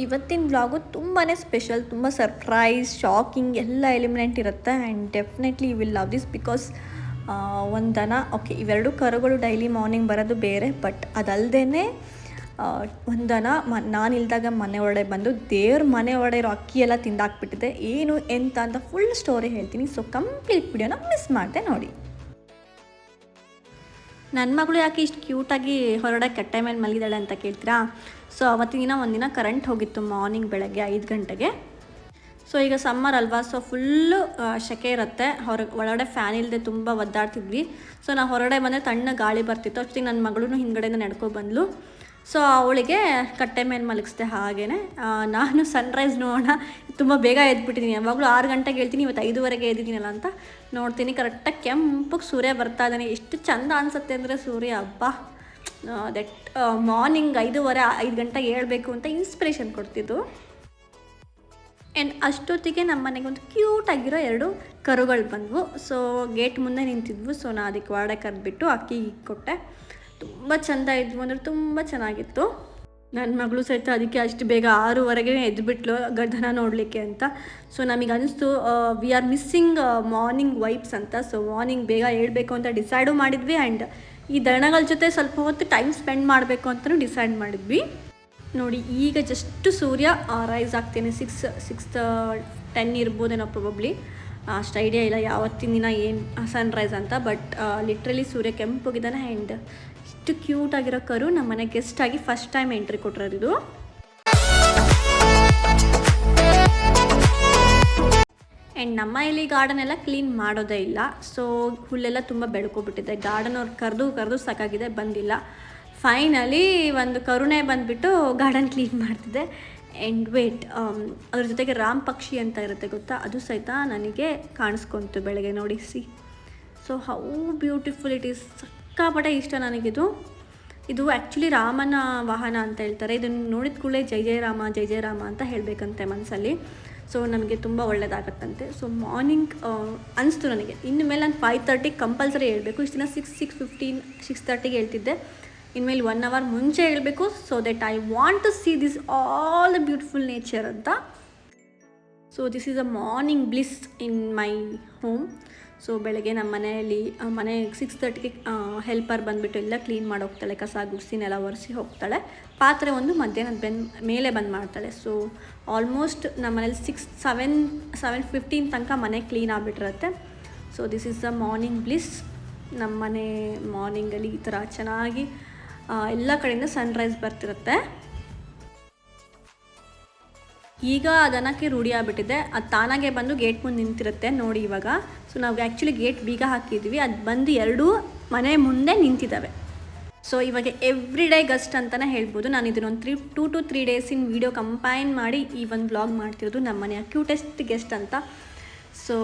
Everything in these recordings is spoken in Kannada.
ಇವತ್ತಿನ ವ್ಲಾಗು ತುಂಬಾ ಸ್ಪೆಷಲ್, ತುಂಬ ಸರ್ಪ್ರೈಸ್, ಶಾಕಿಂಗ್ ಎಲ್ಲ ಎಲಿಮೆಂಟ್ ಇರುತ್ತೆ. And definitely you will love this because ಒಂದು ದನ, ಓಕೆ ಇವೆರಡು ಕರುಗಳು ಡೈಲಿ ಮಾರ್ನಿಂಗ್ ಬರೋದು ಬೇರೆ, ಬಟ್ ಅದಲ್ಲದೇ ಒಂದು ದನ ನಾನು ಇಲ್ದಾಗ ಮನೆ ಒಳಗಡೆ ಬಂದು ದೇವ್ರ ಮನೆ ಒಳಗಡೆ ಇರೋ ಅಕ್ಕಿ ಎಲ್ಲ ತಿಂದಾಕ್ಬಿಟ್ಟಿದೆ. ಏನು ಎಂತ ಅಂತ ಫುಲ್ ಸ್ಟೋರಿ ಹೇಳ್ತೀನಿ. ಸೊ ಕಂಪ್ಲೀಟ್ ವಿಡಿಯೋನ ಮಿಸ್ ಮಾಡಿದೆ ನೋಡಿ. ನನ್ನ ಮಗಳು ಯಾಕೆ ಇಷ್ಟು ಕ್ಯೂಟಾಗಿ ಹೊರಗಡೆ ಕಟ್ಟೆ ಮೇಲೆ ಮಲಗಿದಾಳೆ ಅಂತ ಕೇಳ್ತೀರಾ? ಸೊ ಅವತ್ತಿನ ದಿನ ಒಂದಿನ ಕರೆಂಟ್ ಹೋಗಿತ್ತು ಮಾರ್ನಿಂಗ್ ಬೆಳಗ್ಗೆ 5 ಗಂಟೆಗೆ. ಸೊ ಈಗ ಸಮ್ಮರ್ ಅಲ್ವಾ, ಸೊ ಫುಲ್ಲು ಸೆಕೆ ಇರುತ್ತೆ, ಒಳಗಡೆ ಫ್ಯಾನ್ ಇಲ್ಲದೆ ತುಂಬ ಒದ್ದಾಡ್ತಿದ್ವಿ. ಸೊ ನಾವು ಹೊರಗಡೆ ಬಂದರೆ ತಣ್ಣ ಗಾಳಿ ಬರ್ತಿತ್ತು. ಅಷ್ಟೊತ್ತಿಗೆ ನನ್ನ ಮಗಳೂ ಹಿಂದ್ಗಡೆಯಿಂದ ನಡ್ಕೊ ಬಂದ್ಲು. ಸೊ ಅವಳಿಗೆ ಕಟ್ಟೆ ಮೇಲೆ ಮಲಗಿಸ್ದೆ. ಹಾಗೇ ನಾನು ಸನ್ರೈಸ್ ನೋಡೋಣ, ತುಂಬ ಬೇಗ ಎದ್ಬಿಟ್ಟಿದ್ದೀನಿ. ಯಾವಾಗಲೂ 6 ಗಂಟೆಗೆ ಹೇಳ್ತೀನಿ, ಇವತ್ತು 5:15 ಎದ್ದಿದ್ದೀನಲ್ಲ ಅಂತ ನೋಡ್ತೀನಿ. ಕರೆಕ್ಟಾಗಿ ಕೆಂಪಗೆ ಸೂರ್ಯ ಬರ್ತಾ ಇದ್ದಾನೆ. ಎಷ್ಟು ಚಂದ ಅನಿಸುತ್ತೆ ಅಂದರೆ ಸೂರ್ಯ, ಹಬ್ಬ ದಟ್ ಮಾರ್ನಿಂಗ್ 5 ಗಂಟೆಗೆ ಹೇಳ್ಬೇಕು ಅಂತ ಇನ್ಸ್ಪಿರೇಷನ್ ಕೊಡ್ತಿದ್ದು. ಆ್ಯಂಡ್ ಅಷ್ಟೊತ್ತಿಗೆ ನಮ್ಮ ಮನೆಗೆ ಒಂದು ಕ್ಯೂಟಾಗಿರೋ 2 ಕರುಗಳು ಬಂದವು. ಸೊ ಗೇಟ್ ಮುಂದೆ ನಿಂತಿದ್ವು. ಸೊ ನಾನು ಅದಕ್ಕೆ ಹೊರಗಡೆ ಕರೆದ್ಬಿಟ್ಟು ಅಕ್ಕಿ ಕೊಟ್ಟೆ. ತುಂಬ ಚೆಂದ ಇದ್ವು, ಅಂದರೆ ತುಂಬ ಚೆನ್ನಾಗಿತ್ತು. ನನ್ನ ಮಗಳು ಸಹಿತ ಅದಕ್ಕೆ ಅಷ್ಟು ಬೇಗ 6:15 ಎದ್ದುಬಿಟ್ಲು ಗರ್ಧನ ನೋಡಲಿಕ್ಕೆ ಅಂತ. ಸೊ ನಮಗೆ ಅನಿಸ್ತು we are missing morning vibes ಅಂತ. ಸೊ ಮಾರ್ನಿಂಗ್ ಬೇಗ ಹೇಳ್ಬೇಕು ಅಂತ ಡಿಸೈಡು ಮಾಡಿದ್ವಿ. ಆ್ಯಂಡ್ ಈ ದನಗಳ ಜೊತೆ ಸ್ವಲ್ಪ ಹೊತ್ತು ಟೈಮ್ ಸ್ಪೆಂಡ್ ಮಾಡಬೇಕು ಅಂತಲೂ ಡಿಸೈಡ್ ಮಾಡಿದ್ವಿ. ನೋಡಿ ಈಗ ಜಸ್ಟ್ ಸೂರ್ಯ ರೈಸ್ ಆಗ್ತೇನೆ, 6:10 ಇರ್ಬೋದೇನೋ ಪ್ರಾಬಬ್ಲಿ. ಅಷ್ಟು ಐಡಿಯಾ ಇಲ್ಲ ಯಾವತ್ತಿನ ದಿನ ಏನು ಸನ್ರೈಸ್ ಅಂತ. ಬಟ್ ಲಿಟ್ರಲಿ ಸೂರ್ಯ ಕೆಂಪೋಗಿದ್ದಾನೆ. ಆ್ಯಂಡ್ ಇಷ್ಟು ಕ್ಯೂಟಾಗಿರೋ ಕರು ನಮ್ಮ ಮನೆ ಗೆಸ್ಟಾಗಿ ಫಸ್ಟ್ ಟೈಮ್ ಎಂಟ್ರಿ ಕೊಟ್ಟಿರೋದು. ಆ್ಯಂಡ್ ನಮ್ಮ ಇಲ್ಲಿ ಗಾರ್ಡನ್ ಎಲ್ಲ ಕ್ಲೀನ್ ಮಾಡೋದೇ ಇಲ್ಲ. ಸೊ ಹುಲ್ಲೆಲ್ಲ ತುಂಬ ಬೆಳ್ಕೊಬಿಟ್ಟಿದೆ. ಗಾರ್ಡನ್ ಅವ್ರು ಕರೆದು ಸಾಕಾಗಿದೆ, ಬಂದಿಲ್ಲ. ಫೈನಲಿ ಒಂದು ಕರುಣೆ ಬಂದುಬಿಟ್ಟು ಗಾರ್ಡನ್ ಕ್ಲೀನ್ ಮಾಡ್ತಿದ್ದೆ. ಆ್ಯಂಡ್ ವೇಟ್, ಅದ್ರ ಜೊತೆಗೆ ರಾಮ್ ಪಕ್ಷಿ ಅಂತ ಇರುತ್ತೆ ಗೊತ್ತಾ, ಅದು ಸಹಿತ ನನಗೆ ಕಾಣಿಸ್ಕೊಂತು ಬೆಳಗ್ಗೆ ನೋಡಿ. So how beautiful it is. ಸಿಕ್ಕಾಪಟ್ಟೆ ಇಷ್ಟ ನನಗಿದು. ಇದು ಆ್ಯಕ್ಚುಲಿ ರಾಮನ ವಾಹನ ಅಂತ ಹೇಳ್ತಾರೆ. ಇದನ್ನು ನೋಡಿದ ಕೂಡಲೇ ಜೈ ಜಯ ರಾಮ ಅಂತ ಹೇಳಬೇಕಂತೆ ಮನಸ್ಸಲ್ಲಿ. ಸೊ ನಮಗೆ ತುಂಬ ಒಳ್ಳೆಯದಾಗತ್ತಂತೆ. ಸೊ ಮಾರ್ನಿಂಗ್ ಅನಿಸ್ತು ನನಗೆ, ಇನ್ನು ಮೇಲೆ ನಾನು 5:30 ಕಂಪಲ್ಸರಿ ಹೇಳ್ಬೇಕು. ಇಷ್ಟು ದಿನ 6:15 6:30 ಹೇಳ್ತಿದ್ದೆ. ಇನ್ಮೇಲೆ 1 hour ಮುಂಚೆ ಹೇಳಬೇಕು. So that I want to see this all the beautiful nature ಅಂತ. So this is a morning bliss in my home. So ಬೆಳಗ್ಗೆ ನಮ್ಮ ಮನೆಯಲ್ಲಿ 6:30ಗೆ ಹೆಲ್ಪರ್ ಬಂದುಬಿಟ್ಟು ಎಲ್ಲ ಕ್ಲೀನ್ ಮಾಡಿ ಹೋಗ್ತಾಳೆ. ಕಸ ಗುಡಿಸಿನೆಲ್ಲ ಒರೆಸಿ ಹೋಗ್ತಾಳೆ. ಪಾತ್ರೆ ಒಂದು ಮಧ್ಯಾಹ್ನದ ಮೇಲೆ ಬಂದು ಮಾಡ್ತಾಳೆ. ಸೊ ಆಲ್ಮೋಸ್ಟ್ ನಮ್ಮ ಮನೇಲಿ 7:15 ತನಕ ಮನೆ ಕ್ಲೀನ್ ಆಗಿಬಿಟ್ಟಿರುತ್ತೆ. So this is the morning bliss. ನಮ್ಮ ಮನೆ ಮಾರ್ನಿಂಗಲ್ಲಿ ಈ ಥರ ಚೆನ್ನಾಗಿ ಎಲ್ಲ ಕಡೆಯಿಂದ ಸನ್ರೈಸ್ ಬರ್ತಿರುತ್ತೆ. ಈಗ ದನಕ್ಕೆ ರೂಢಿ ಆಗಿಬಿಟ್ಟಿದೆ. ಅದು ತಾನಾಗೆ ಬಂದು ಗೇಟ್ ಮುಂದೆ ನಿಂತಿರುತ್ತೆ ನೋಡಿ ಇವಾಗ. ಸೊ ನಾವು ಆ್ಯಕ್ಚುಲಿ ಗೇಟ್ ಬೀಗ ಹಾಕಿದ್ವಿ, ಅದು ಬಂದು 2 ಮನೆ ಮುಂದೆ ನಿಂತಿದ್ದಾವೆ. ಸೊ ಇವಾಗ ಎವ್ರಿ ಡೇ ಗೆಸ್ಟ್ ಅಂತಲೇ ಹೇಳ್ಬೋದು. ನಾನು ಇದನ್ನೊಂದು 2 to 3 ಡೇಸಿನ ವೀಡಿಯೋ ಕಂಪೈನ್ ಮಾಡಿ ಈ ಒಂದು ವ್ಲಾಗ್ ಮಾಡ್ತಿರೋದು. ನಮ್ಮ ಮನೆಯ ಕ್ಯೂಟೆಸ್ಟ್ ಗೆಸ್ಟ್ ಅಂತ. ಸೊ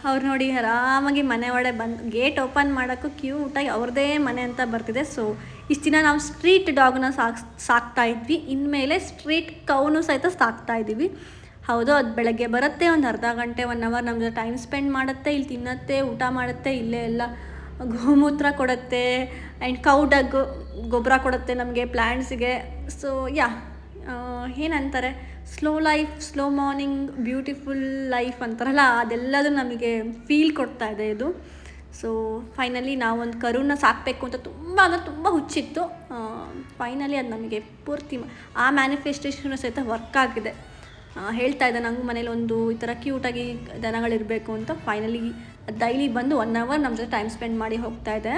ಅವ್ರು ನೋಡಿ ಆರಾಮಾಗಿ ಮನೆ ಒಳಗೆ ಬಂದು ಗೇಟ್ ಓಪನ್ ಮಾಡೋಕ್ಕೂ ಕ್ಯೂಟಾಗಿ ಅವ್ರದ್ದೇ ಮನೆ ಅಂತ ಬರ್ತಿದೆ. ಸೊ ಇಷ್ಟು ದಿನ ನಾವು ಸ್ಟ್ರೀಟ್ ಡಾಗ್ನ ಸಾಕ್ತಾ ಇದ್ವಿ, ಇನ್ಮೇಲೆ ಸ್ಟ್ರೀಟ್ ಕೌನು ಸಹಿತ ಸಾಕ್ತಾ ಇದ್ದೀವಿ. ಹೌದು, ಅದು ಬೆಳಗ್ಗೆ ಬರುತ್ತೆ, ಒಂದು ಅರ್ಧ ಗಂಟೆ 1 hour ನಮ್ಮ ಜೊತೆ ಟೈಮ್ ಸ್ಪೆಂಡ್ ಮಾಡುತ್ತೆ, ಇಲ್ಲಿ ತಿನ್ನತ್ತೆ, ಊಟ ಮಾಡುತ್ತೆ, ಇಲ್ಲೇ ಎಲ್ಲ ಗೋಮೂತ್ರ ಕೊಡುತ್ತೆ. ಆ್ಯಂಡ್ ಕೌಡಗ್ ಗೊಬ್ಬರ ಕೊಡುತ್ತೆ ನಮಗೆ ಪ್ಲ್ಯಾಂಟ್ಸಿಗೆ. ಸೊ ಏನಂತಾರೆ, slow life, slow morning, beautiful life ಅಂತಾರಲ್ಲ, ಅದೆಲ್ಲದೂ ನಮಗೆ ಫೀಲ್ ಕೊಡ್ತಾ ಇದೆ ಇದು. ಸೊ ಫೈನಲಿ ನಾವೊಂದು ಕರುನ ಸಾಕಬೇಕು ಅಂತ ತುಂಬ ಹುಚ್ಚಿತ್ತು. ಫೈನಲಿ ಅದು ನಮಗೆ ಪೂರ್ತಿ ಆ ಮ್ಯಾನಿಫೆಸ್ಟೇಷನ್ ಸಹಿತ ವರ್ಕ್ ಆಗಿದೆ. ಹೇಳ್ತಾ ಇದ್ದೆ ನಂಗೆ ಮನೇಲಿ ಒಂದು ಈ ಥರ ಕ್ಯೂಟಾಗಿ ದನಗಳಿರಬೇಕು ಅಂತ. ಫೈನಲಿ ಡೈಲಿ ಬಂದು 1 hour ನಮ್ಮ ಜೊತೆ ಟೈಮ್ ಸ್ಪೆಂಡ್ ಮಾಡಿ ಹೋಗ್ತಾ ಇದೆ.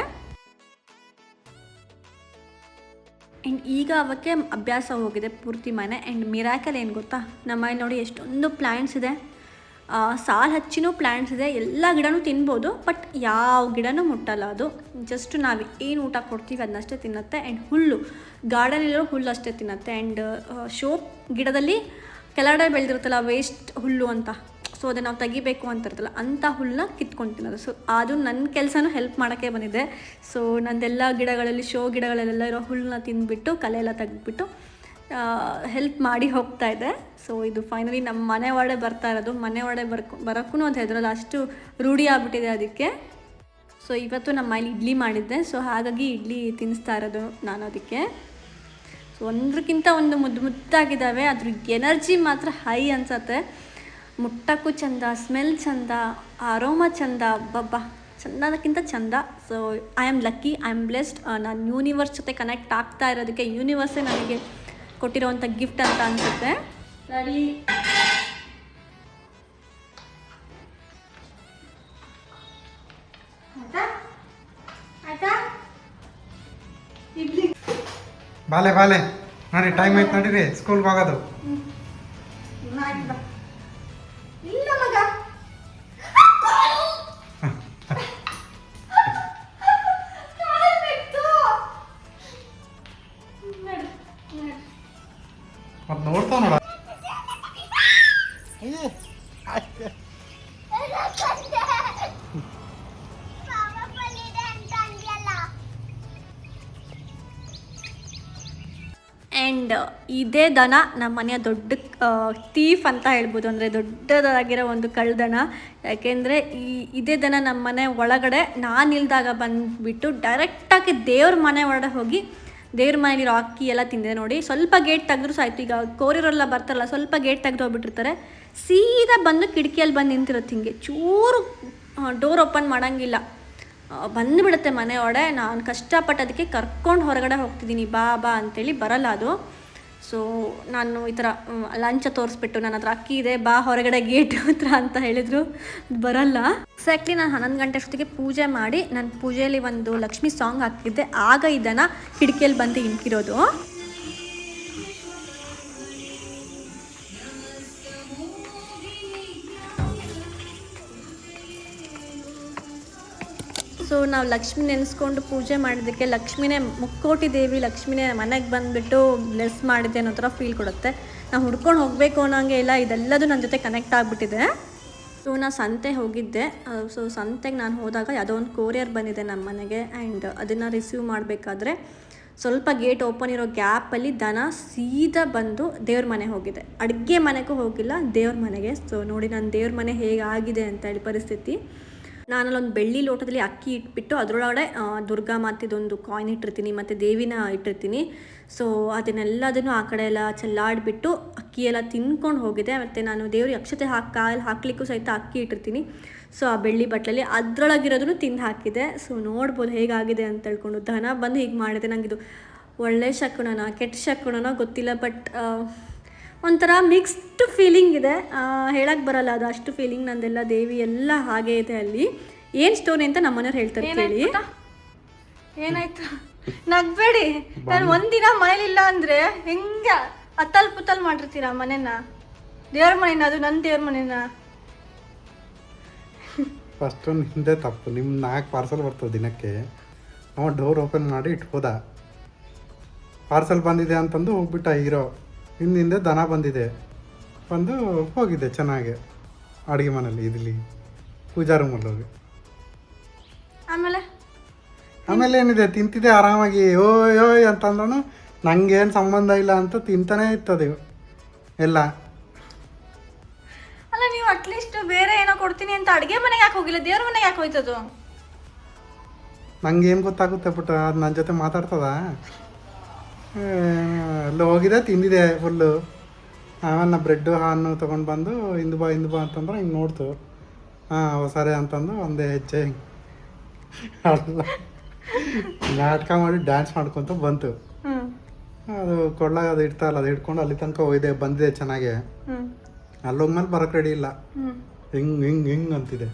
ಆ್ಯಂಡ್ ಈಗ ಅವಕ್ಕೆ ಅಭ್ಯಾಸ ಹೋಗಿದೆ ಪೂರ್ತಿ ಮನೆ. ಆ್ಯಂಡ್ ಮಿರಾಕಲ್ ಏನು ಗೊತ್ತಾ, ನಮ್ಮ ಮನೆ ನೋಡಿ ಎಷ್ಟೊಂದು ಪ್ಲ್ಯಾಂಟ್ಸ್ ಇದೆ, ಸಾಲು ಹಚ್ಚಿನೂ ಪ್ಲ್ಯಾಂಟ್ಸ್ ಇದೆ. ಎಲ್ಲ ಗಿಡನೂ ತಿನ್ಬೋದು, ಬಟ್ ಯಾವ ಗಿಡನೂ ಮುಟ್ಟಲ್ಲ ಅದು. ಜಸ್ಟ್ ನಾವು ಏನು ಊಟ ಕೊಡ್ತೀವಿ ಅದನ್ನಷ್ಟೇ ತಿನ್ನುತ್ತೆ. ಆ್ಯಂಡ್ ಹುಲ್ಲು, ಗಾರ್ಡನಲ್ಲಿರೋ ಹುಲ್ಲು ಅಷ್ಟೇ ತಿನ್ನುತ್ತೆ. ಆ್ಯಂಡ್ ಶೋಪ್ ಗಿಡದಲ್ಲಿ ಕೆಳಗಡೆ ಬೆಳೆದಿರುತ್ತಲ್ಲ ವೇಸ್ಟ್ ಹುಲ್ಲು ಅಂತ, ಸೊ ಅದನ್ನು ನಾವು ತೆಗಿಬೇಕು ಅಂತ ಇರ್ತಲ್ಲ, ಅಂಥ ಹುಲ್ಲನ್ನ ಕಿತ್ಕೊಂಡು ತಿನ್ನೋದು. ಸೊ ಅದು ನನ್ನ ಕೆಲಸನೂ ಹೆಲ್ಪ್ ಮಾಡೋಕ್ಕೆ ಬಂದಿದೆ. ಸೊ ನಂದೆಲ್ಲ ಗಿಡಗಳಲ್ಲಿ, ಶೋ ಗಿಡಗಳಲ್ಲೆಲ್ಲ ಇರೋ ಹುಲ್ಲನ್ನ ತಿಂದುಬಿಟ್ಟು ಕಲೆ ಎಲ್ಲ ತೆಗೆದ್ಬಿಟ್ಟು ಹೆಲ್ಪ್ ಮಾಡಿ ಹೋಗ್ತಾ ಇದೆ. ಸೊ ಇದು ಫೈನಲಿ ನಮ್ಮ ಮನೆ ಒಳಗಡೆ ಬರ್ತಾ ಇರೋದು. ಮನೆ ಒಳಗಡೆ ಬರೋಕ್ಕೂ ಅದು ಹೆದರಲ್ಲ, ಅಷ್ಟು ರೂಢಿ ಆಗಿಬಿಟ್ಟಿದೆ ಅದಕ್ಕೆ. ಸೊ ಇವತ್ತು ನಮ್ಮ ಮನೇಲಿ ಇಡ್ಲಿ ಮಾಡಿದ್ದೆ. ಸೊ ಹಾಗಾಗಿ ಇಡ್ಲಿ ತಿನ್ನಿಸ್ತಾ ಇರೋದು ನಾನು ಅದಕ್ಕೆ. ಸೊ ಒಂದಕ್ಕಿಂತ ಒಂದು ಮುದ್ದಾಗಿದ್ದಾವೆ. ಅದ್ರ ಎನರ್ಜಿ ಮಾತ್ರ ಹೈ ಅನ್ಸತ್ತೆ. ಮುಟ್ಟಕ್ಕೂ ಚಂದ, ಸ್ಮೆಲ್ ಚಂದ, ಅರೋಮಾ ಚಂದ, ಬಬ್ಬಾ ಚಂದಕ್ಕಿಂತ ಚಂದ. So I am lucky, I am blessed. ನಾನು ಯೂನಿವರ್ಸ್ ಜೊತೆ ಕನೆಕ್ಟ್ ಆಗ್ತಾ ಇರೋದಕ್ಕೆ ಯೂನಿವರ್ಸೇ ನನಗೆ ಕೊಟ್ಟಿರೋವಂಥ ಗಿಫ್ಟ್ ಅಂತ ಅನಿಸುತ್ತೆ. ಸರಿ, ಬಾಲೆ ಬಾಲೆ ನೋಡಿ, ಟೈಮ್ ಆಯ್ತು ನಡೀರಿ, ಸ್ಕೂಲ್ಗೆ ಹೋಗೋದು. ಇಲ್ಲ ಮಗ, ಮತ್ತೆ ನೋಡ್ತಾವ ನೋಡ. ಆ್ಯಂಡ್ ಇದೇ ದನ ನಮ್ಮ ಮನೆಯ ದೊಡ್ಡ ತೀಫ್ ಅಂತ ಹೇಳ್ಬೋದು. ಅಂದರೆ ದೊಡ್ಡದಾಗಿರೋ ಒಂದು ಕಳ್ದನ. ಯಾಕೆಂದರೆ ಇದೇ ದನ ನಮ್ಮ ಮನೆ ಒಳಗಡೆ ನಾನು ಇಲ್ದಾಗ ಬಂದುಬಿಟ್ಟು ಡೈರೆಕ್ಟಾಗಿ ದೇವ್ರ ಮನೆ ಒಳಗಡೆ ಹೋಗಿ ದೇವ್ರ ಮನೇಲಿರೋ ಅಕ್ಕಿ ಎಲ್ಲ ತಿಂದಿದೆ ನೋಡಿ. ಸ್ವಲ್ಪ ಗೇಟ್ ತೆಗೆದ್ರು ಸಾಯ್ತು. ಈಗ ಕೋರಿಯರೆಲ್ಲ ಬರ್ತಾರಲ್ಲ, ಸ್ವಲ್ಪ ಗೇಟ್ ತೆಗೆದು ಹೋಗ್ಬಿಟ್ಟಿರ್ತಾರೆ, ಸೀದಾ ಬಂದು ಕಿಟಕಿಯಲ್ಲಿ ಬಂದು ನಿಂತಿರುತ್ತೆ. ಹಿಂಗೆ ಚೂರು ಡೋರ್ ಓಪನ್ ಮಾಡೋಂಗಿಲ್ಲ, ಬಂದುಬಿಡುತ್ತೆ ಮನೆ ಒಡೆ. ನಾನು ಕಷ್ಟಪಟ್ಟು ಅದಕ್ಕೆ ಕರ್ಕೊಂಡು ಹೊರಗಡೆ ಹೋಗ್ತಿದ್ದೀನಿ, ಬಾ ಬಾ ಅಂತೇಳಿ ಬರಲ್ಲ ಅದು. ಸೊ ನಾನು ಈ ಥರ ಲಂಚ ತೋರಿಸ್ಬಿಟ್ಟು ನನ್ನ ಹತ್ರ ಅಕ್ಕಿ ಇದೆ, ಬಾ ಹೊರಗಡೆ ಗೇಟ್ ಹತ್ರ ಅಂತ ಹೇಳಿದರು, ಬರಲ್ಲ. ಎಕ್ಸಾಕ್ಟ್ಲಿ ನಾನು 11 ಗಂಟೆ ಅಷ್ಟೊತ್ತಿಗೆ ಪೂಜೆ ಮಾಡಿ, ನನ್ನ ಪೂಜೆಯಲ್ಲಿ ಒಂದು ಲಕ್ಷ್ಮಿ ಸಾಂಗ್ ಹಾಕಿದ್ದೆ, ಆಗ ಇದನ್ನು ಕಿಟಕಿಯಲ್ಲಿ ಬಂದು ಇಂಕಿರೋದು. ಸೊ ನಾವು ಲಕ್ಷ್ಮಿ ನೆನೆಸ್ಕೊಂಡು ಪೂಜೆ ಮಾಡಿದ್ದಕ್ಕೆ ಲಕ್ಷ್ಮಿನೇ, ಮುಕ್ಕೋಟಿ ದೇವಿ ಲಕ್ಷ್ಮಿನೇ ಮನೆಗೆ ಬಂದುಬಿಟ್ಟು ಬ್ಲೆಸ್ ಮಾಡಿದೆ ಅನ್ನೋ ಥರ ಫೀಲ್ ಕೊಡುತ್ತೆ. ನಾವು ಹುಡ್ಕೊಂಡು ಹೋಗಬೇಕು ಅನ್ನೋಂಗೆ ಇಲ್ಲ, ಇದೆಲ್ಲದೂ ನನ್ನ ಜೊತೆ ಕನೆಕ್ಟ್ ಆಗಿಬಿಟ್ಟಿದೆ. ಸೊ ನಾನು ಸಂತೆ ಹೋಗಿದ್ದೆ. ಸೊ ಸಂತೆಗೆ ನಾನು ಹೋದಾಗ ಯಾವುದೋ ಒಂದು ಕೊರಿಯರ್ ಬಂದಿದೆ ನಮ್ಮ ಮನೆಗೆ. ಆ್ಯಂಡ್ ಅದನ್ನು ರಿಸೀವ್ ಮಾಡಬೇಕಾದ್ರೆ ಸ್ವಲ್ಪ ಗೇಟ್ ಓಪನ್ ಇರೋ ಗ್ಯಾಪಲ್ಲಿ ದನ ಸೀದಾ ಬಂದು ದೇವ್ರ ಮನೆ ಹೋಗಿದೆ. ಅಡುಗೆ ಮನೆಗೂ ಹೋಗಿಲ್ಲ, ದೇವ್ರ ಮನೆಗೆ. ಸೊ ನೋಡಿ ನನ್ನ ದೇವ್ರ ಮನೆ ಹೇಗಾಗಿದೆ ಅಂತ ಹೇಳಿ ಪರಿಸ್ಥಿತಿ. ನಾನಲ್ಲೊಂದು ಬೆಳ್ಳಿ ಲೋಟದಲ್ಲಿ ಅಕ್ಕಿ ಇಟ್ಬಿಟ್ಟು ಅದರೊಳಗಡೆ ದುರ್ಗಾ ಮಾತಿದೊಂದು ಕಾಯಿನ್ ಇಟ್ಟಿರ್ತೀನಿ, ಮತ್ತು ದೇವಿನ ಇಟ್ಟಿರ್ತೀನಿ. ಸೊ ಅದನ್ನೆಲ್ಲದನ್ನು ಆ ಕಡೆ ಎಲ್ಲ ಚೆಲ್ಲಾಡಿಬಿಟ್ಟು ಅಕ್ಕಿ ಎಲ್ಲ ತಿನ್ಕೊಂಡು ಹೋಗಿದೆ. ಮತ್ತು ನಾನು ದೇವ್ರಿಗೆ ಅಕ್ಷತೆ ಕಾಯಲ್ಲಿ ಹಾಕ್ಲಿಕ್ಕೂ ಸಹಿತ ಅಕ್ಕಿ ಇಟ್ಟಿರ್ತೀನಿ. ಸೊ ಆ ಬೆಳ್ಳಿ ಬಟ್ಲಲ್ಲಿ ಅದರೊಳಗಿರೋದನ್ನು ತಿಂದು ಹಾಕಿದೆ. ಸೊ ನೋಡ್ಬೋದು ಹೇಗಾಗಿದೆ ಅಂತ ಹೇಳ್ಕೊಂಡು. ದನ ಬಂದು ಹೀಗೆ ಮಾಡಿದೆ. ನನಗಿದು ಒಳ್ಳೆ ಶಕುನನ ಕೆಟ್ಟ ಶಕುನನೋ ಗೊತ್ತಿಲ್ಲ, ಬಟ್ ಒಂಥರ ಮಿಕ್ಸ್ಡ್ ಫೀಲಿಂಗ್ ಇದೆ, ಹೇಳಕ್ಕೆ ಬರಲ್ಲ ಅದು, ಅಷ್ಟು ಫೀಲಿಂಗ್ ನಂದೆಲ್ಲ. ದೇವಿ ಎಲ್ಲ ಹಾಗೆ ಇದೆ ಅಲ್ಲಿ. ಏನು ಸ್ಟೋರಿ ಅಂತ ನಮ್ಮ ಮನೆಯವ್ರು ಹೇಳ್ತಾರೆ ಕೇಳಿ. ಏನಾಯ್ತು? ನಗ್ಬೇಡಿ. ನಾನು ಒಂದಿನ ಮನೇಲಿಲ್ಲ ಅಂದರೆ ಹೆಂಗೆ ಅತ್ತಲ್ ಪುತ್ತಲ್ ಮಾಡಿರ್ತೀರಾ ಮನೇನ, ದೇವ್ರ ಮನೇನ, ಅದು ನನ್ನ ದೇವ್ರ ಮನೇನ. ಫಸ್ಟು ನಿಮ್ಮದೇ ತಪ್ಪು. ನಿಮ್ಮ 4 ಪಾರ್ಸಲ್ ಬರ್ತದೆ ದಿನಕ್ಕೆ, ಅವ ಡೋರ್ ಓಪನ್ ಮಾಡಿ ಇಟ್ಬೋದ. ಪಾರ್ಸಲ್ ಬಂದಿದೆ ಅಂತಂದು ಹೋಗ್ಬಿಟ್ಟ ಹೀರೋ. ಹಿಂದೆ ದನ ಬಂದಿದೆ, ಬಂದು ಹೋಗಿದೆ ಚೆನ್ನಾಗೆ ಅಡುಗೆ ಮನೇಲಿ, ಇಲ್ಲಿ ಪೂಜಾ ರೂಮಲ್ಲಿ ಹೋಗಿ. ಆಮೇಲೆ ಏನಿದೆ, ತಿಂತಿದೆ ಆರಾಮಾಗಿ. ಓಯ್ ಓಯ್ ಅಂತಂದ್ರೂ ನಂಗೇನು ಸಂಬಂಧ ಇಲ್ಲ ಅಂತ ತಿಂತಾನೇ ಇರ್ತದೆ ಎಲ್ಲ. ಅಲ್ಲ, ನೀವು ಅಟ್ಲೀಸ್ಟ್ ಬೇರೆ ಏನೋ ಕೊಡ್ತೀನಿ ಅಂತ ಅಡುಗೆ ಮನೆಗೆ ಯಾಕೆ ಹೋಗಿಲ್ಲ, ದೇವ್ರ ಮನೆಗೆ ಯಾಕೆ ಹೋಯ್ತದು? ನಂಗೇನು ಗೊತ್ತಾಗುತ್ತೆ ಪುಟ್ಟ, ಅದು ನನ್ನ ಜೊತೆ ಮಾತಾಡ್ತದ? ಅಲ್ಲಿ ಹೋಗಿದೆ, ತಿಂದಿದೆ ಫುಲ್ಲು. ಆಮೇಲೆ ನಾ ಬ್ರೆಡ್ಡು ಹಾನು ತೊಗೊಂಡು ಬಂದು ಇಂದು ಬಾ ಅಂತಂದ್ರೆ ಹಿಂಗೆ ನೋಡ್ತು. ಹಾಂ ಸರಿ ಅಂತಂದು ಒಂದೇ ಹೆಜ್ಜೆ ಅಲ್ಲ ನಾಟಕ ಮಾಡಿ ಡ್ಯಾನ್ಸ್ ಮಾಡ್ಕೊತ ಬಂತು. ಅದು ಕೊಡ್ಲಾಗ ಅದು ಇಡ್ತಾರಲ್ಲ, ಅದು ಹಿಡ್ಕೊಂಡು ಅಲ್ಲಿ ತನಕ ಹೋಗಿದೆ, ಬಂದಿದೆ ಚೆನ್ನಾಗೆ. ಅಲ್ಲಿ ಹೋಗ್ಮೇಲೆ ಬರೋಕ್ಕೆ ರೆಡಿ ಇಲ್ಲ, ಹಿಂಗೆ ಅಂತಿದೆ,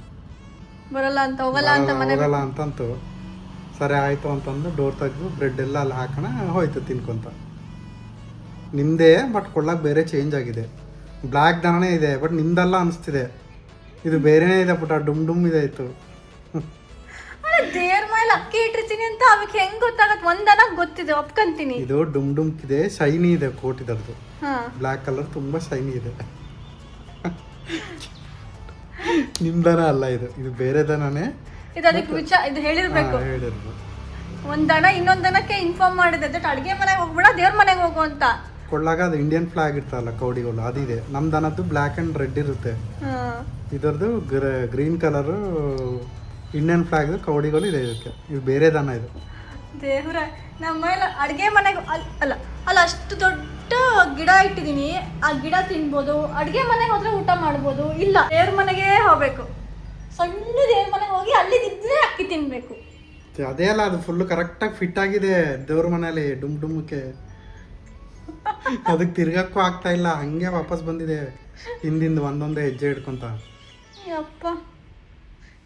ಬರಲ್ಲ ಅಂತ, ಹೋಗಲ್ಲ ಅಂತಂತು. ಸರಿ ಆಯಿತು ಅಂತಂದು ಡೋರ್ ತೆಗೆದು ಬ್ರೆಡ್ ಎಲ್ಲ ಅಲ್ಲಿ ಹಾಕೋಣ ಹೋಯ್ತು ತಿನ್ಕೊಂತ. ನಿಮ್ಮದೇ, ಬಟ್ ಕೊಡ್ಲಾಕ ಬೇರೆ ಚೇಂಜ್ ಆಗಿದೆ. ಬ್ಲ್ಯಾಕ್ ದನನೇ ಇದೆ, ಬಟ್ ನಿಮ್ದಲ್ಲ ಅನಿಸ್ತಿದೆ. ಇದು ಬೇರೆನೇ ಇದೆ ಪುಟ, ಡುಮ್ ಇದೆ ಆಯಿತು. ದೇವ್ರ ಮೇಲೆ ಅಕ್ಕಿ ಇಟ್ಟಿರ್ತೀನಿ ಅಂತ ಅವಕ್ಕೆ ಹೆಂಗೆ ಗೊತ್ತಾಗತ್ತೆ? ಒಂದನ ಗೊತ್ತಿದೆ, ಒಪ್ಕೊಂತೀನಿ. ಇದು ಡುಮ್ ಇದೆ, ಶೈನಿ ಇದೆ ಕೋಟ್ ಇದರದು. ಬ್ಲ್ಯಾಕ್ ಕಲರ್ ತುಂಬ ಶೈನಿ ಇದೆ. ನಿಮ್ದನ ಅಲ್ಲ ಇದು ಬೇರೆ ದನನೇ. ಇದು ಅದಕ್ಕೆ ಇದು ಹೇಳಿರ್ಬೇಕು. ಒಂದ್ ದನ ಇನ್ನೊಂದ್ ದನಕ್ಕೆ ಇನ್ಫಾರ್ಮ್ ಮಾಡಿದೆ, ದಟ್ ಅಡ್ಗೆ ಮನೆಗೆ ಹೋಗ್ಬೇಡ, ದೇವ್ರ ಮನೆಗೆ ಹೋಗು ಅಂತ. ಕೊಳ್ಳಾಗ ಅದು ಇಂಡಿಯನ್ ಫ್ಲಾಗ್ ಇರ್ತಲ್ಲ ಕೌಡಿಗಳು, ಅದಿದೆ. ನಮ್ ದನದ್ದು ಬ್ಲ್ಯಾಕ್ ಅಂಡ್ ರೆಡ್ ಇರುತ್ತೆ, ಇದರದ್ದು ಗ್ರೀನ್ ಕಲರು ಇಂಡಿಯನ್ ಫ್ಲಾಗ್ ಕೌಡಿಗಳು ಇದೆ ಇದಕ್ಕೆ. ಇದು ಬೇರೆ ದನ ಇದು. ದೇವ್ರ ನಮ್ಮ ಮೇಲೆ ಅಡುಗೆ ಮನೆಗೆ ಅಲ್ಲ ಅಲ್ಲ ಅಷ್ಟು ದೊಡ್ಡ ಗಿಡ ಇಟ್ಟಿದ್ದೀನಿ, ಆ ಗಿಡ ತಿನ್ಬೋದು. ಅಡುಗೆ ಮನೆಗೆ ಹೋದ್ರೆ ಊಟ ಮಾಡ್ಬೋದು. ಇಲ್ಲ, ದೇವ್ರ ಮನೆಗೆ ಹೋಗ್ಬೇಕು. ಸಣ್ಣ ದೇವ್ರ ಮನೆಗೆ ಹೋಗಿ ಅಲ್ಲಿದ್ದರೆ ಅಕ್ಕಿ ತಿನ್ಬೇಕು. ಅದೇ ಅಲ್ಲ, ಅದು ಫುಲ್ ಕರೆಕ್ಟಾಗಿ ಫಿಟ್ ಆಗಿದೆ ದೇವ್ರ ಮನೇಲಿ ಡುಮ್ಕೆ. ಅದಕ್ಕೆ ತಿರ್ಗಕ್ಕೂ ಆಗ್ತಾ ಇಲ್ಲ, ಹಂಗೆ ವಾಪಸ್ ಬಂದಿದೆ ಹಿಂದಿಂದ ಒಂದೊಂದೇ ಹೆಜ್ಜೆ ಹಿಡ್ಕೊಂತ. ಅಪ್ಪ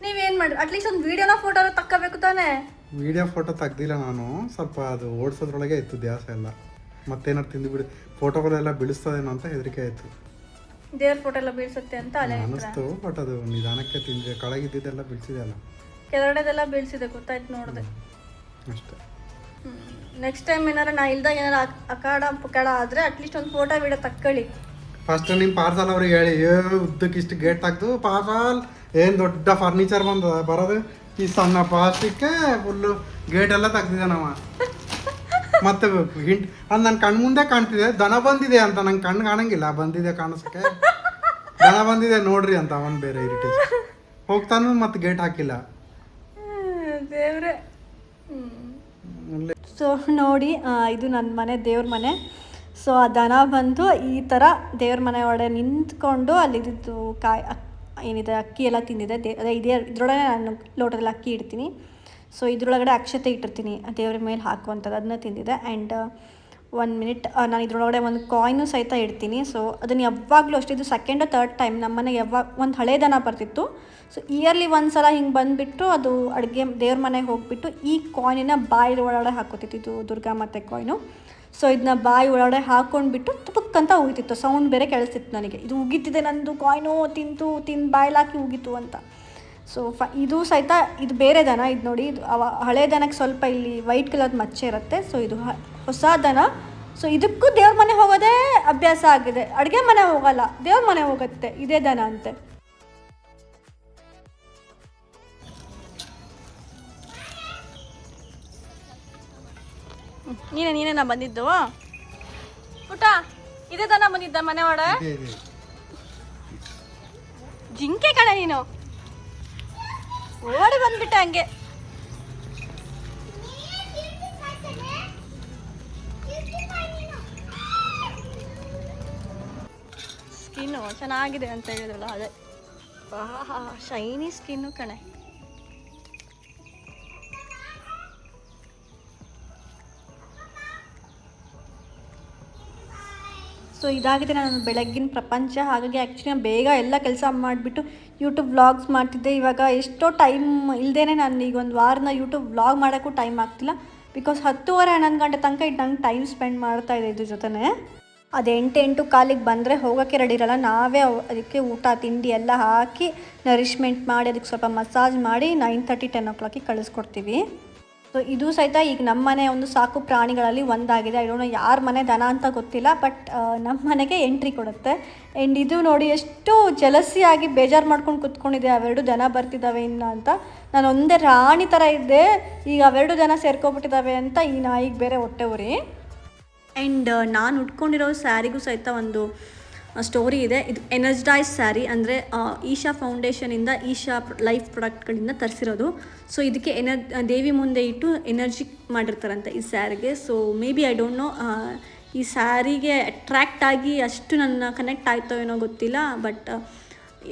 ನೀವೇನು ಮಾಡಿ ಅಟ್ಲೀಸ್ಟ್ ಒಂದು ವಿಡಿಯೋನ ಫೋಟೋನ ತಕ್ಕೋಬೇಕು ತಾನೇ. ವಿಡಿಯೋ ಫೋಟೋ ತೆಗ್ದಿಲ್ಲ ನಾನು, ಸ್ವಲ್ಪ ಅದು ಓಡಿಸೋದ್ರೊಳಗೆ ಇತ್ತು ದ್ಯಾಸ ಎಲ್ಲ. ಮತ್ತೇನಾರು ತಿಂದು ಬಿಡಿ ಫೋಟೋಗಳೆಲ್ಲ ಬೀಳಿಸ್ತದೇನೋ ಅಂತ ಹೆದರಿಕೆ ಆಯಿತು. ದೇವ್ರ ಫೋಟೋ ಎಲ್ಲ ಬೀಳ್ಸುತ್ತೆ ಅಂತ ಅನಿಸ್ತು, ಬಟ್ ಅದು ನಿಧಾನಕ್ಕೆ ತಿಂದರೆ ಕೆಳಗಿದ್ದೆಲ್ಲ ಬೀಳ್ಸಿದೆ ಅಲ್ಲ, ಕೆಳಗಡೆದೆಲ್ಲ ಬೀಳ್ಸಿದೆ ಗೊತ್ತಾಯ್ತು, ನೋಡಿದೆ ಅಷ್ಟೇ. ನೆಕ್ಸ್ಟ್ ಟೈಮ್ ಏನಾರ ನಾ ಇಲ್ದಾಗ ಏನಾರ ಅಕಾಡ ಪಕಾಡ ಆದರೆ ಅಟ್ಲೀಸ್ಟ್ ಒಂದು ಫೋಟೋ ವಿಡಿಯೋ ತಕ್ಕೊಳ್ಳಿ. ಫಸ್ಟ್ ನಿಮ್ಮ ಪಾರ್ಸಲ್ ಅವ್ರಿಗೆ ಹೇಳಿ, ಉದ್ದಕ್ಕೆ ಇಷ್ಟು ಗೇಟ್ ತೆಗ್ದು ಪಾರ್ಸಲ್ ಏನು ದೊಡ್ಡ ಫರ್ನಿಚರ್ ಬರೋದು, ಈ ಸಣ್ಣ ಪ್ಲಾಸ್ಟಿಕ್ಕೆ ಫುಲ್ಲು ಗೇಟ್ ಎಲ್ಲ ತೆಗ್ದಿದೆ ನಾವು. ಮತ್ತೆ ಹಿಂಟ್ ಅದು ನನ್ನ ಕಣ್ಣು ಮುಂದೆ ಕಾಣ್ತಿದೆ, ದನ ಬಂದಿದೆ ಅಂತ. ನಂಗೆ ಕಣ್ಣು ಕಾಣಂಗಿಲ್ಲ, ಬಂದಿದೆ ಕಾಣಿಸಕ್ಕೆ, ದನ ಬಂದಿದೆ ನೋಡ್ರಿ ಅಂತ ಅವನು ಬೇರೆ ಇರಿಟೇಷನ್ ಹೋಗ್ತಾನು. ಮತ್ತೆ ಗೇಟ್ ಹಾಕಿಲ್ಲ ದೇವ್ರೆ. ಸೊ ನೋಡಿ, ಇದು ನನ್ನ ಮನೆ, ದೇವ್ರ ಮನೆ. ಸೊ ಆ ದನ ಬಂದು ಈ ಥರ ದೇವ್ರ ಮನೆ ಒಳಗೆ ನಿಂತ್ಕೊಂಡು ಅಲ್ಲಿದ್ದು ಏನಿದೆ ಅಕ್ಕಿ ಎಲ್ಲ ತಿಂದಿದೆ. ಅದೇ ಇದ್ರೊಳಗೆ ನಾನು ಲೋಟದಲ್ಲಿ ಅಕ್ಕಿ ಇಡ್ತೀನಿ. ಸೊ ಇದ್ರೊಳಗಡೆ ಅಕ್ಷತೆ ಇಟ್ಟಿರ್ತೀನಿ ದೇವ್ರ ಮೇಲೆ ಹಾಕುವಂಥದ್ದು, ಅದನ್ನ ತಿಂದಿದೆ. ಆ್ಯಂಡ್ 1 ಮಿನಿಟ್ ನಾನು ಇದ್ರೊಳಗಡೆ ಒಂದು ಕಾಯಿನು ಸಹಿತ ಇಡ್ತೀನಿ. ಸೊ ಅದನ್ನು ಯಾವಾಗಲೂ ಅಷ್ಟೇ, ಇದು ಸೆಕೆಂಡ್ ಥರ್ಡ್ ಟೈಮ್ ನಮ್ಮ ಮನೆಗೆ ಯಾವಾಗ ಒಂದು ಹಳೆ ದನ ಬರ್ತಿತ್ತು. ಸೊ ಇಯರ್ಲಿ ಒಂದ್ಸಲ ಹಿಂಗೆ ಬಂದುಬಿಟ್ಟು ಅದು ಅಡುಗೆ ದೇವ್ರ ಮನೆಗೆ ಹೋಗಿಬಿಟ್ಟು ಈ ಕಾಯಿನ ಬಾಯಿ ಒಳಗಡೆ ಹಾಕೋತಿತ್ತು. ಇದು ದುರ್ಗಾ ಮಾತೆ ಕಾಯಿನು. ಸೊ ಇದನ್ನ ಬಾಯಿ ಒಳಗಡೆ ಹಾಕ್ಕೊಂಡ್ಬಿಟ್ಟು ತುಪಕ್ಕಂತ ಉಗಿತಿತ್ತು, ಸೌಂಡ್ ಬೇರೆ ಕೇಳಿಸ್ತಿತ್ತು ನನಗೆ. ಇದು ಉಗಿತಿದೆ ನಂದು ಕಾಯಿನು, ತಿಂದು ಬಾಯ್ಲಾಕಿ ಉಗಿತು ಅಂತ. ಸೊ ಇದು ಸಹಿತ ಇದು ಬೇರೆ ದನ. ಇದು ನೋಡಿ, ಇದು ಹಳೆ ದನಕ್ಕೆ ಸ್ವಲ್ಪ ಇಲ್ಲಿ ವೈಟ್ ಕಲರ್ ಮಚ್ಚೆ ಇರುತ್ತೆ. ಸೊ ಇದು ಹೊಸ ದನ. ಸೊ ಇದಕ್ಕೂ ದೇವ್ರ ಮನೆ ಹೋಗೋದೇ ಅಭ್ಯಾಸ ಆಗಿದೆ, ಅಡುಗೆ ಮನೆ ಹೋಗಲ್ಲ, ದೇವ್ರ ಮನೆ ಹೋಗುತ್ತೆ ಇದೇ ದನ ಅಂತೆ. ನೀನೇನಾ ಬಂದಿದ್ದು ಊಟ? ಇದೇ ದನ ಬಂದಿದ್ದ ಮನೆ ಒಳಗೆ? ಜಿಂಕೆ ಕಣೆ ನೀನು, ಓಡಿ ಬಂದ್ಬಿಟ್ಟೆ ಹಂಗೆ. ಸ್ಕಿನ್ನು ಚೆನ್ನಾಗಿದೆ ಅಂತ ಹೇಳಿದ್ರಲ್ಲ, ಅದೇ ಶೈನಿ ಸ್ಕಿನ್ನು ಕಣೆ. ಸೊ ಇದಾಗಿದೆ ನಾನು ಬೆಳಗ್ಗಿನ ಪ್ರಪಂಚ. ಹಾಗಾಗಿ ಆ್ಯಕ್ಚುಲಿ ನಾನು ಬೇಗ ಎಲ್ಲ ಕೆಲಸ ಮಾಡಿಬಿಟ್ಟು ಯೂಟ್ಯೂಬ್ ವ್ಲಾಗ್ಸ್ ಮಾಡ್ತಿದ್ದೆ. ಇವಾಗ ಎಷ್ಟೋ ಟೈಮ್ ಇಲ್ಲದೇ ನಾನು ಈಗ ಒಂದು ವಾರನ ಯೂಟ್ಯೂಬ್ ವ್ಲಾಗ್ ಮಾಡೋಕ್ಕೂ ಟೈಮ್ ಆಗ್ತಿಲ್ಲ. ಬಿಕಾಸ್ 10:30 11 ಗಂಟೆ ತನಕ ಇದು ನಂಗೆ ಟೈಮ್ ಸ್ಪೆಂಡ್ ಮಾಡ್ತಾಯಿದೆ ಇದ್ರ ಜೊತೆ. ಅದು 8 ಕಾಲಿಗೆ ಬಂದರೆ ಹೋಗೋಕ್ಕೆ ರೆಡಿ ಇರಲ್ಲ. ನಾವೇ ಅದಕ್ಕೆ ಊಟ ತಿಂಡಿ ಎಲ್ಲ ಹಾಕಿ ನರಿಶ್ಮೆಂಟ್ ಮಾಡಿ ಅದಕ್ಕೆ ಸ್ವಲ್ಪ ಮಸಾಜ್ ಮಾಡಿ 9:30 10 o'clock ಕಳಿಸ್ಕೊಡ್ತೀವಿ. ಸೊ ಇದು ಸಹಿತ ಈಗ ನಮ್ಮ ಮನೆ ಒಂದು ಸಾಕು ಪ್ರಾಣಿಗಳಲ್ಲಿ ಒಂದಾಗಿದೆ. ಐ ಡೋಂಟ್ ನೋ ಯಾರ ಮನೆ ದನ ಅಂತ ಗೊತ್ತಿಲ್ಲ, ಬಟ್ ನಮ್ಮ ಮನೆಗೆ ಎಂಟ್ರಿ ಕೊಡುತ್ತೆ. ಆ್ಯಂಡ್ ಇದು ನೋಡಿ ಎಷ್ಟು ಜಲಸಿಯಾಗಿ ಬೇಜಾರು ಮಾಡ್ಕೊಂಡು ಕುತ್ಕೊಂಡಿದೆ, ಅವೆರಡು ದನ ಬರ್ತಿದ್ದಾವೆ ಇನ್ನು ಅಂತ. ನಾನು ಒಂದೇ ರಾಣಿ ಥರ ಇದ್ದೆ, ಈಗ ಅವೆರಡು ದನ ಸೇರ್ಕೊಬಿಟ್ಟಿದ್ದಾವೆ ಅಂತ ಈ ನಾಯಿಗೆ ಬೇರೆ ಹೊಟ್ಟೆ ಉರಿ. ಆ್ಯಂಡ್ ನಾನು ಉಟ್ಕೊಂಡಿರೋ ಸ್ಯಾರಿಗೂ ಸಹಿತ ಒಂದು ಸ್ಟೋರಿ ಇದೆ. ಇದು ಎನರ್ಜೈಸ್ ಸ್ಯಾರಿ, ಅಂದರೆ ಈಶಾ ಫೌಂಡೇಶನಿಂದ ಈಶಾ ಲೈಫ್ ಪ್ರಾಡಕ್ಟ್ಗಳಿಂದ ತರಿಸಿರೋದು. ಸೊ ಇದಕ್ಕೆ ದೇವಿ ಮುಂದೆ ಇಟ್ಟು ಎನರ್ಜಿ ಮಾಡಿರ್ತಾರಂತೆ ಈ ಸ್ಯಾರಿಗೆ. So maybe I don't know ಈ ಸ್ಯಾರಿಗೆ ಅಟ್ರ್ಯಾಕ್ಟ್ ಆಗಿ ಅಷ್ಟು ನನ್ನ ಕನೆಕ್ಟ್ ಆಯ್ತೋ ಏನೋ ಗೊತ್ತಿಲ್ಲ, ಬಟ್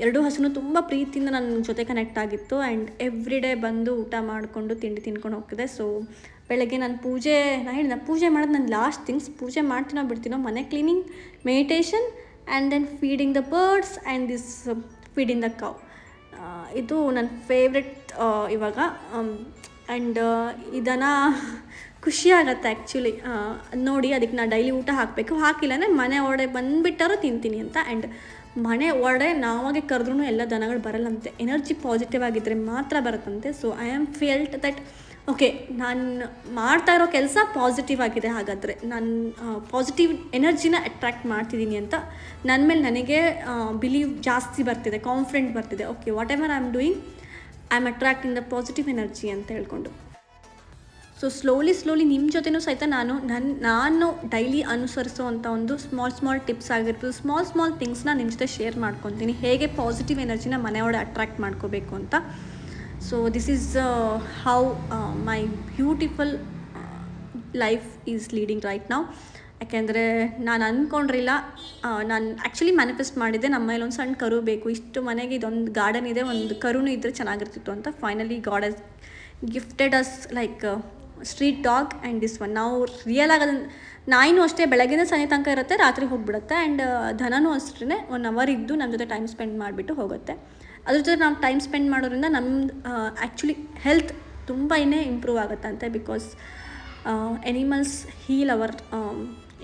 ಎರಡೂ ಹಸುನು ತುಂಬ ಪ್ರೀತಿಯಿಂದ ನನ್ನ ಜೊತೆ ಕನೆಕ್ಟ್ ಆಗಿತ್ತು. ಆ್ಯಂಡ್ ಎವ್ರಿ ಡೇ ಬಂದು ಊಟ ಮಾಡಿಕೊಂಡು ತಿಂಡಿ ತಿನ್ಕೊಂಡು ಹೋಗ್ತಿದೆ. ಸೊ ಬೆಳಗ್ಗೆ ನಾನು ಪೂಜೆ ಮಾಡೋದು ನನ್ನ ಲಾಸ್ಟ್ ಥಿಂಗ್ಸ್. ಪೂಜೆ ಮಾಡ್ತೀನೋ ಬಿಡ್ತೀನೋ, ಮನೆ cleaning, meditation, and then feeding the birds and this feeding the cow. ಇದು ನನ್ನ ಫೇವ್ರೆಟ್ ಇವಾಗ. ಆ್ಯಂಡ್ ಇದನ್ನು ಖುಷಿಯಾಗತ್ತೆ ಆ್ಯಕ್ಚುಲಿ ನೋಡಿ. ಅದಕ್ಕೆ ನಾನು ಡೈಲಿ ಊಟ ಹಾಕಬೇಕು, ಹಾಕಿಲ್ಲಂದರೆ ಮನೆ ಒಡೆ ಬಂದುಬಿಟ್ಟಾರು ತಿಂತೀನಿ ಅಂತ. ಆ್ಯಂಡ್ ಮನೆ ಒಡೆ ನಾವಾಗೆ ಕರೆದ್ರೂ ಎಲ್ಲ ದನಗಳು ಬರಲ್ಲಂತೆ, ಎನರ್ಜಿ ಪಾಸಿಟಿವ್ ಆಗಿದ್ದರೆ ಮಾತ್ರ ಬರುತ್ತಂತೆ. So I am felt that okay, ನಾನು ಮಾಡ್ತಾ ಇರೋ ಕೆಲಸ ಪಾಸಿಟಿವ್ ಆಗಿದೆ, ಹಾಗಾದರೆ ನಾನು ಪಾಸಿಟಿವ್ ಎನರ್ಜಿನ ಅಟ್ರ್ಯಾಕ್ಟ್ ಮಾಡ್ತಿದ್ದೀನಿ ಅಂತ ನನ್ನ ಮೇಲೆ ನನಗೆ ಬಿಲೀವ್ ಜಾಸ್ತಿ ಬರ್ತಿದೆ, ಕಾನ್ಫಿಡೆಂಟ್ ಬರ್ತಿದೆ. Okay, whatever I am doing, I am attracting the positive energy ಅಂತ ಹೇಳ್ಕೊಂಡು. ಸೊ ಸ್ಲೋಲಿ ನಿಮ್ಮ ಜೊತೆನೂ ಸಹಿತ ನಾನು ಡೈಲಿ ಅನುಸರಿಸೋವಂಥ ಒಂದು ಸ್ಮಾಲ್ ಟಿಪ್ಸ್ ಆಗಿರ್ಬೋದು, ಸ್ಮಾಲ್ ಥಿಂಗ್ಸ್ನ ನಿಮ್ಮ ಜೊತೆ ಶೇರ್ ಮಾಡ್ಕೊತೀನಿ, ಹೇಗೆ ಪಾಸಿಟಿವ್ ಎನರ್ಜಿನ ಮನೆಯೊಳಗೆ ಅಟ್ರ್ಯಾಕ್ಟ್ ಮಾಡ್ಕೋಬೇಕು ಅಂತ. So this is how my beautiful life is leading right ನಾವು. ಯಾಕೆಂದರೆ ನಾನು ಅಂದ್ಕೊಂಡಿರಲಿಲ್ಲ, ನಾನು ಆ್ಯಕ್ಚುಲಿ ಮ್ಯಾನಿಫೆಸ್ಟ್ ಮಾಡಿದ್ದೆ ನಮ್ಮ ಮೇಲೆ ಒಂದು ಸಣ್ಣ ಕರು ಬೇಕು, ಇಷ್ಟು ಮನೆಗೆ ಇದೊಂದು ಗಾರ್ಡನ್ ಇದೆ, ಒಂದು ಕರುನೂ ಇದ್ದರೆ ಚೆನ್ನಾಗಿರ್ತಿತ್ತು ಅಂತ. Finally god has gifted us like street dog and this one. ನಾವು ರಿಯಲ್ ಆಗಿ ಅದನ್ನು ನಾಯಿನೂ ಅಷ್ಟೇ ಬೆಳಗ್ಗೆನೇ ಸಂಜೆ ತನಕ ಇರುತ್ತೆ, ರಾತ್ರಿ ಹೋಗಿಬಿಡುತ್ತೆ. ಆ್ಯಂಡ್ ಧನನೂ ಅಷ್ಟೇ 1 hour ಇದ್ದು ನಮ್ಮ ಜೊತೆ ಟೈಮ್ ಸ್ಪೆಂಡ್ ಮಾಡಿಬಿಟ್ಟು ಹೋಗುತ್ತೆ. ಅದ್ರ ಜೊತೆ ನಾವು ಟೈಮ್ ಸ್ಪೆಂಡ್ ಮಾಡೋದ್ರಿಂದ ನಮ್ಮದು ಆ್ಯಕ್ಚುಲಿ ಹೆಲ್ತ್ ತುಂಬ ಇಂಪ್ರೂವ್ ಆಗುತ್ತಂತೆ. Because animals heal our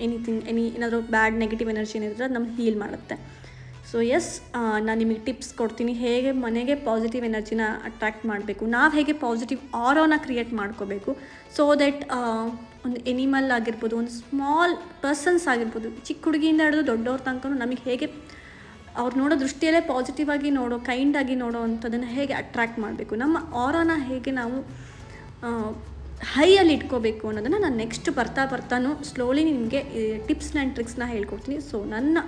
anything, ಏನಾದರೂ ಬ್ಯಾಡ್ ನೆಗೆಟಿವ್ ಎನರ್ಜಿ ಏನಿದ್ರೆ ಅದು ನಮ್ಗೆ ಹೀಲ್ ಮಾಡುತ್ತೆ. ಸೊ ಎಸ್, ನಾನು ನಿಮಗೆ ಟಿಪ್ಸ್ ಕೊಡ್ತೀನಿ ಹೇಗೆ ಮನೆಗೆ ಪಾಸಿಟಿವ್ ಎನರ್ಜಿನ ಅಟ್ರ್ಯಾಕ್ಟ್ ಮಾಡಬೇಕು, ನಾವು ಹೇಗೆ ಪಾಸಿಟಿವ್ ಆರೋನ ಕ್ರಿಯೇಟ್ ಮಾಡ್ಕೋಬೇಕು. ಸೊ ದಟ್ ಒಂದು ಎನಿಮಲ್ ಆಗಿರ್ಬೋದು, ಒಂದು ಸ್ಮಾಲ್ ಪರ್ಸನ್ಸ್ ಆಗಿರ್ಬೋದು, ಚಿಕ್ಕ ಹುಡುಗಿಯಿಂದ ಹಿಡಿದು ದೊಡ್ಡವ್ರ ತನಕ ನಮಗೆ ಹೇಗೆ ಅವ್ರು ನೋಡೋ ದೃಷ್ಟಿಯಲ್ಲೇ ಪಾಸಿಟಿವ್ ಆಗಿ ನೋಡೋ, ಕೈಂಡಾಗಿ ನೋಡೋ ಅಂಥದ್ದನ್ನು ಹೇಗೆ ಅಟ್ರ್ಯಾಕ್ಟ್ ಮಾಡಬೇಕು, ನಮ್ಮ ಆರೋನ ಹೇಗೆ ನಾವು ಹೈಯಲ್ಲಿ ಇಟ್ಕೋಬೇಕು ಅನ್ನೋದನ್ನು ನಾನು ನೆಕ್ಸ್ಟ್ ಬರ್ತಾನು ಸ್ಲೋಲಿ ನಿಮಗೆ ಟಿಪ್ಸ್ನ ಆ್ಯಂಡ್ ಟ್ರಿಕ್ಸ್ನ ಹೇಳ್ಕೊಡ್ತೀನಿ. ಸೊ ನನ್ನ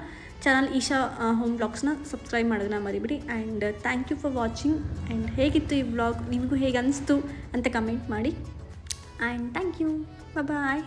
ಚಾನಲ್ ಈಶಾ ಹೋಮ್ ಬ್ಲಾಗ್ಸ್ನ ಸಬ್ಸ್ಕ್ರೈಬ್ ಮಾಡೋದನ್ನ ಮರಿಬಿಡಿ. And thank you for watching. And ಹೇಗಿತ್ತು ಈ ಬ್ಲಾಗ್, ನಿಮಗೂ ಹೇಗೆ ಅನಿಸ್ತು ಅಂತ ಕಮೆಂಟ್ ಮಾಡಿ. And thank you, bye.